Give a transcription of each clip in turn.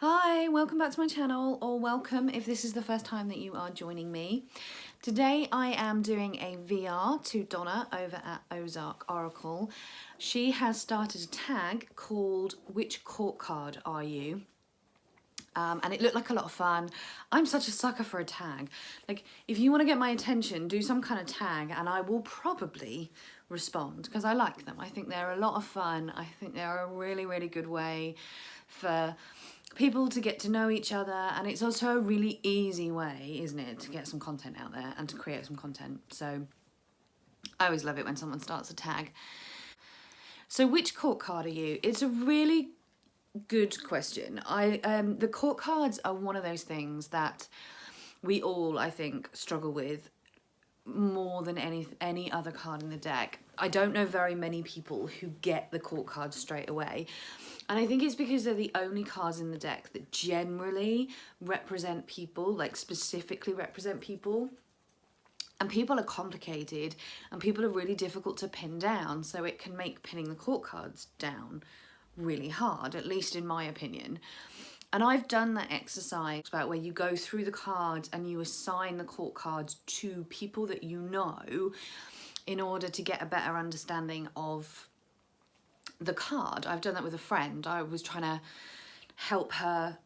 Hi, welcome back to my channel, or welcome if this is the first time that you are joining me. Today I am doing a VR to Donna over at Ozark Oracle. She has started a tag called "Which Court Card Are You?" And it looked like a lot of fun. I'm such a sucker for a tag. Like, if you want to get my attention, do some kind of tag and I will probably respond because I like them. I think they're a lot of fun. I think they're a really, really good way for people to get to know each other, and it's also a really easy way, isn't it, to get some content out there and to create some content. So I always love it when someone starts a tag. So which court card are you? It's a really good question. The court cards are one of those things that we all, I think, struggle with more than any other card in the deck. I don't know very many people who get the court cards straight away. And I think it's because they're the only cards in the deck that generally represent people, like specifically represent people. And people are complicated and people are really difficult to pin down. So it can make pinning the court cards down really hard, at least in my opinion. And I've done that exercise about where you go through the cards and you assign the court cards to people that you know in order to get a better understanding of the card. I've done that with a friend. I was trying to help her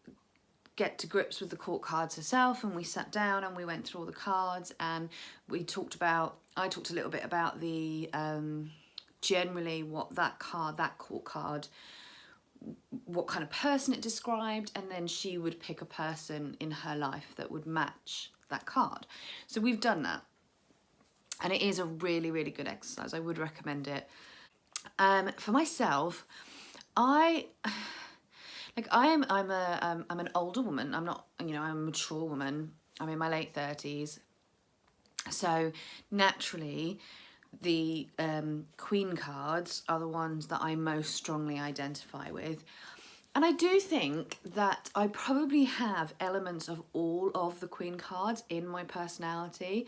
get to grips with the court cards herself, and we sat down and we went through all the cards and I talked a little bit about the generally what that court card, what kind of person it described, and then she would pick a person in her life that would match that card. So we've done that, and it is a really, really good exercise. I would recommend it. For myself, I'm an older woman. I'm not, I'm a mature woman. I'm in my late 30s. So naturally, the Queen cards are the ones that I most strongly identify with. And I do think that I probably have elements of all of the Queen cards in my personality.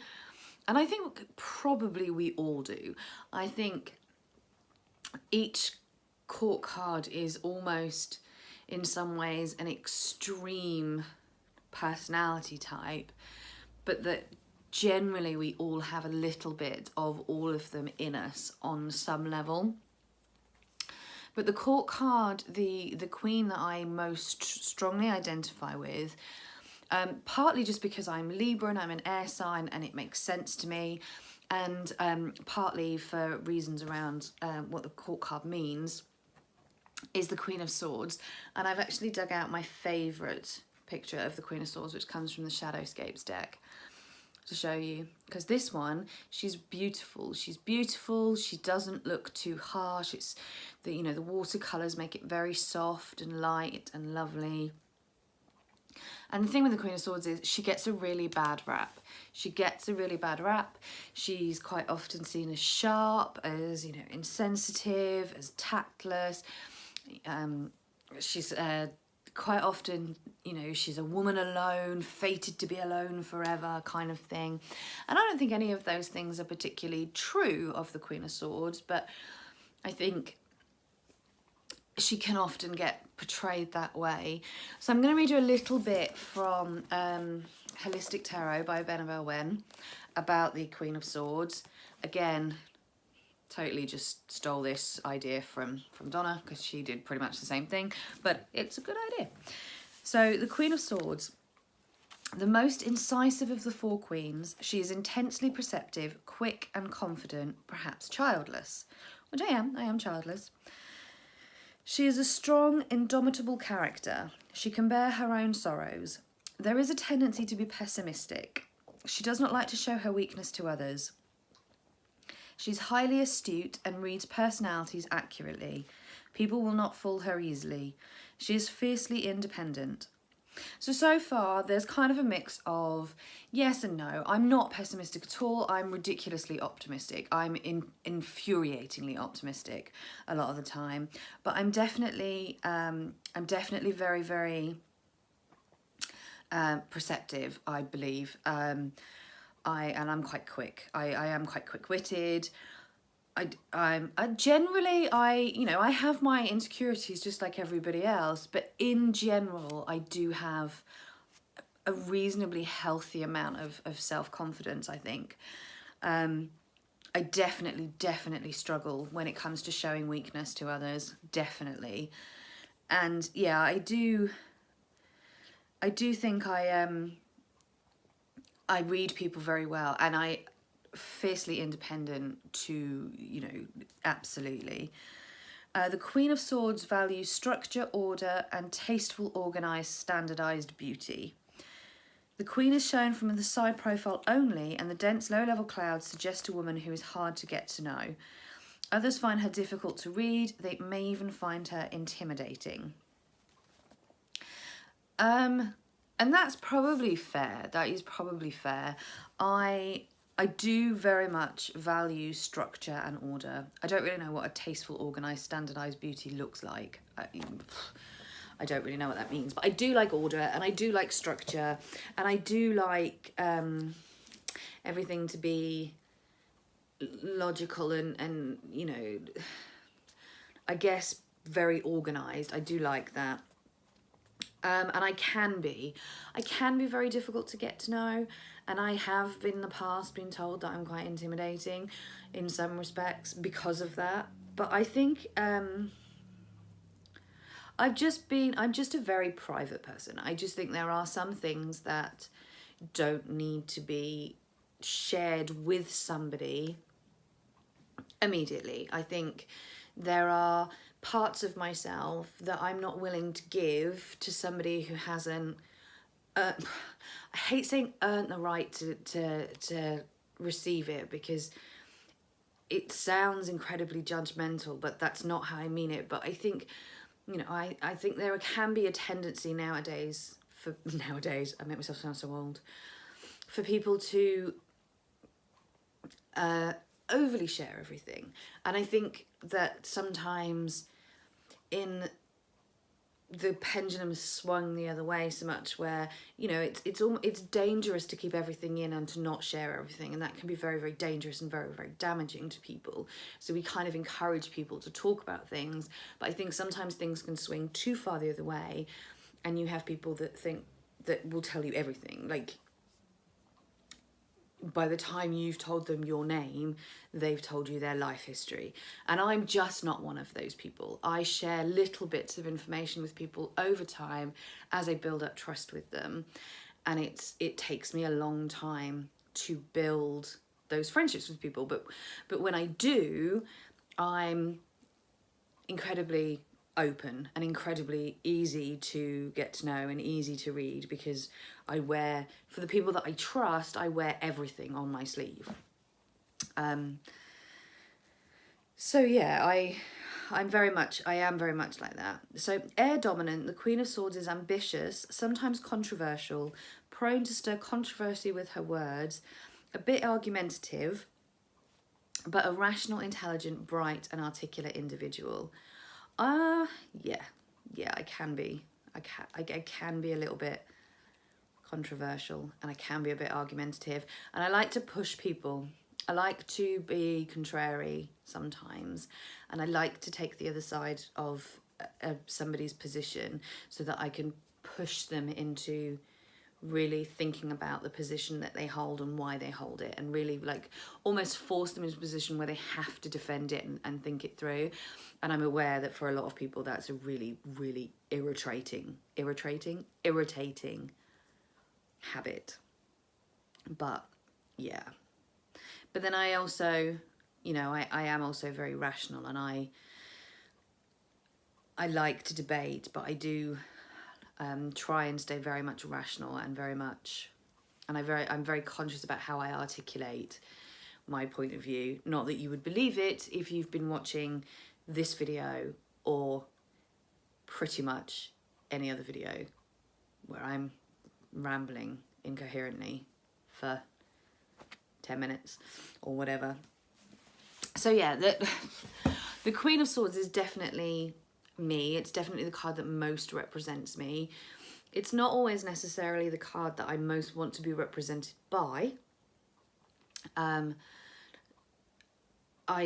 And I think probably we all do. I think each court card is almost, in some ways, an extreme personality type, but that generally we all have a little bit of all of them in us on some level. But the court card, the Queen that I most strongly identify with, partly just because I'm Libra and I'm an air sign and it makes sense to me, and partly for reasons around what the court card means, is the Queen of Swords. And I've actually dug out my favourite picture of the Queen of Swords, which comes from the Shadowscapes deck, to show you, because this one, she's beautiful. She's beautiful. She doesn't look too harsh. It's the the watercolors make it very soft and light and lovely. And the thing with the Queen of Swords is she gets a really bad rap. She gets a really bad rap. She's quite often seen as sharp, as insensitive, as tactless. She's quite often, she's a woman alone, fated to be alone forever kind of thing. And I don't think any of those things are particularly true of the Queen of Swords, but I think she can often get portrayed that way. So I'm going to read you a little bit from Holistic Tarot by Benabel Wen about the Queen of Swords. Again, totally just stole this idea from Donna because she did pretty much the same thing, but it's a good idea. So the Queen of Swords, the most incisive of the four queens, she is intensely perceptive, quick and confident, perhaps childless, which I am childless. She is a strong, indomitable character. She can bear her own sorrows. There is a tendency to be pessimistic. She does not like to show her weakness to others. She's highly astute and reads personalities accurately. People will not fool her easily. She is fiercely independent. So far, there's kind of a mix of yes and no. I'm not pessimistic at all. I'm ridiculously optimistic. I'm infuriatingly optimistic a lot of the time. But I'm definitely very, very perceptive, I believe. And I'm quite quick. I am quite quick-witted. I generally, I have my insecurities just like everybody else, but in general, I do have a reasonably healthy amount of self-confidence, I think. I definitely struggle when it comes to showing weakness to others, definitely. And yeah, I do think I read people very well, and I fiercely independent to, absolutely. The Queen of Swords values structure, order, and tasteful, organised, standardised beauty. The Queen is shown from the side profile only, and the dense low-level clouds suggest a woman who is hard to get to know. Others find her difficult to read. They may even find her intimidating. And that's probably fair. That is probably fair. I do very much value structure and order. I don't really know what a tasteful, organised, standardised beauty looks like. I don't really know what that means, but I do like order, and I do like structure, and I do like everything to be logical and I guess very organised. I do like that. And I can be very difficult to get to know, and I have in the past been told that I'm quite intimidating in some respects because of that. But I think I'm just a very private person. I just think there are some things that don't need to be shared with somebody immediately. I think there are parts of myself that I'm not willing to give to somebody who hasn't I hate saying earned the right to receive it, because it sounds incredibly judgmental, but that's not how I mean it. But I think, I think there can be a tendency nowadays, I make myself sound so old, for people to overly share everything. And I think that sometimes the pendulum has swung the other way so much, where it's dangerous to keep everything in and to not share everything, and that can be very, very dangerous and very, very damaging to people. So we kind of encourage people to talk about things, but I think sometimes things can swing too far the other way, and you have people that will tell you everything. Like, by the time you've told them your name, they've told you their life history. And I'm just not one of those people. I share little bits of information with people over time as I build up trust with them. And it takes me a long time to build those friendships with people. But when I do, I'm incredibly open and incredibly easy to get to know and easy to read, because for the people that I trust, I wear everything on my sleeve. So yeah, I am very much like that. So air dominant, the Queen of Swords is ambitious, sometimes controversial, prone to stir controversy with her words, a bit argumentative, but a rational, intelligent, bright and articulate individual. Yeah, I can be. I can be a little bit controversial, and I can be a bit argumentative, and I like to push people. I like to be contrary sometimes, and I like to take the other side of somebody's position so that I can push them into really thinking about the position that they hold and why they hold it, and really like almost force them into a position where they have to defend it and think it through. And I'm aware that for a lot of people that's a really, really irritating habit. But yeah, but then I also, I am also very rational, and I like to debate, but I do try and stay very much rational and I'm very conscious about how I articulate my point of view. Not that you would believe it if you've been watching this video or pretty much any other video where I'm rambling incoherently for 10 minutes or whatever. So yeah, the Queen of Swords is definitely me. It's definitely the card that most represents me. It's not always necessarily the card that I most want to be represented by.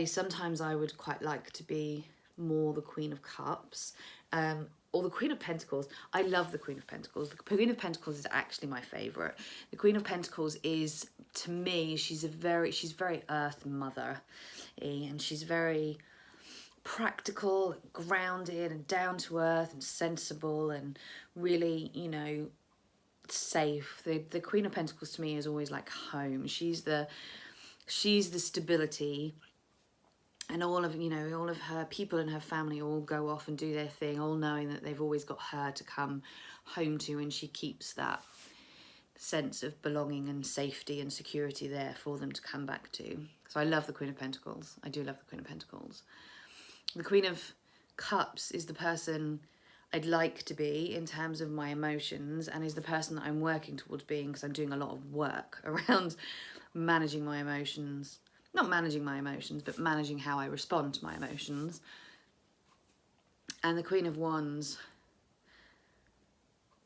sometimes I would quite like to be more the Queen of Cups, or the Queen of Pentacles. I love the Queen of Pentacles. The Queen of Pentacles is actually my favourite. The Queen of Pentacles is, to me, she's very Earth Mother, and she's very practical, grounded, and down to earth, and sensible, and really, you know, safe. The Queen of Pentacles to me is always like home. She's the stability, and all of her people and her family all go off and do their thing, all knowing that they've always got her to come home to, and she keeps that sense of belonging and safety and security there for them to come back to. So I love the Queen of Pentacles. I do love the Queen of Pentacles. The Queen of Cups is the person I'd like to be in terms of my emotions, and is the person that I'm working towards being, because I'm doing a lot of work around managing my emotions. Not managing my emotions, but managing how I respond to my emotions. And the Queen of Wands,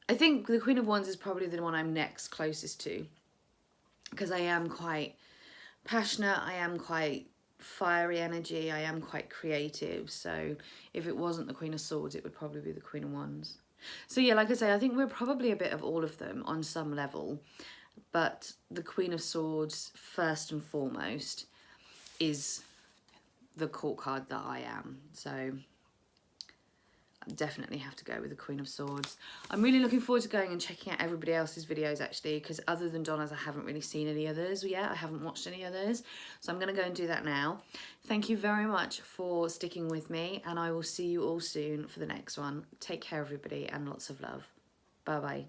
I think the Queen of Wands is probably the one I'm next closest to, because I am quite passionate, I am quite fiery energy, I am quite creative. So if it wasn't the Queen of Swords, it would probably be the Queen of Wands. So yeah, like I say, I think we're probably a bit of all of them on some level, but the Queen of Swords, first and foremost, is the court card that I am. So I definitely have to go with the Queen of Swords. I'm really looking forward to going and checking out everybody else's videos, actually, because other than Donna's, I haven't really seen any others yet. I haven't watched any others. So I'm going to go and do that now. Thank you very much for sticking with me, and I will see you all soon for the next one. Take care, everybody, and lots of love. Bye-bye.